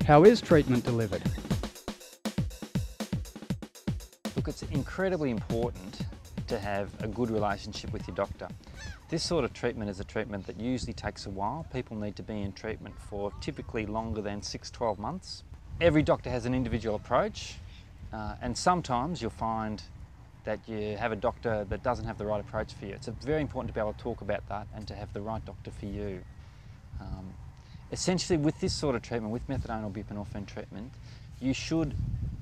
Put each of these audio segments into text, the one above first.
How is treatment delivered? Look, it's incredibly important to have a good relationship with your doctor. This sort of treatment is a treatment that usually takes a while. People need to be in treatment for typically longer than 6-12 months. Every doctor has an individual approach, and sometimes you'll find that you have a doctor that doesn't have the right approach for you. It's very important to be able to talk about that and to have the right doctor for you. Essentially, with this sort of treatment, with methadone or buprenorphine treatment, you should,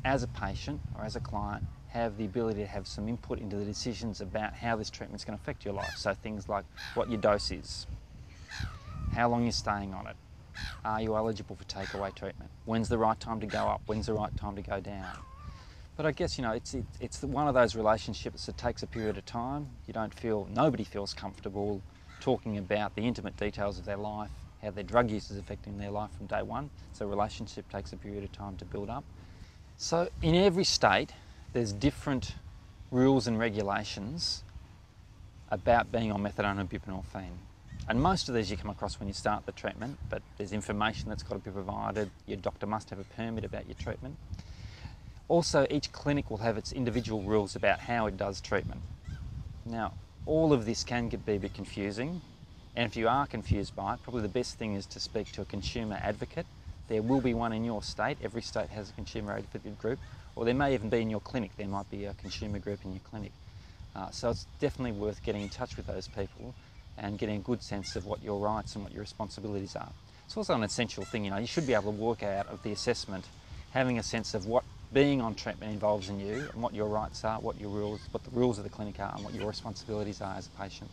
as a patient or as a client, have the ability to have some input into the decisions about how this treatment is going to affect your life. So things like what your dose is, how long you're staying on it, are you eligible for takeaway treatment, when's the right time to go up, when's the right time to go down. But I guess, you know, it's one of those relationships that takes a period of time. Nobody feels comfortable talking about the intimate details of their life, how their drug use is affecting their life from day one. So a relationship takes a period of time to build up. So in every state, there's different rules and regulations about being on methadone and buprenorphine. And most of these you come across when you start the treatment, but there's information that's got to be provided. Your doctor must have a permit about your treatment. Also, each clinic will have its individual rules about how it does treatment. Now, all of this can be a bit confusing, and if you are confused by it, probably the best thing is to speak to a consumer advocate. There will be one in your state. Every state has a consumer advocate group, or there may even be in your clinic. There might be a consumer group in your clinic. So it's definitely worth getting in touch with those people and getting a good sense of what your rights and what your responsibilities are. It's also an essential thing, you know, you should be able to walk out of the assessment having a sense of what being on treatment involves in you and what your rights are, what the rules of the clinic are, and what your responsibilities are as a patient.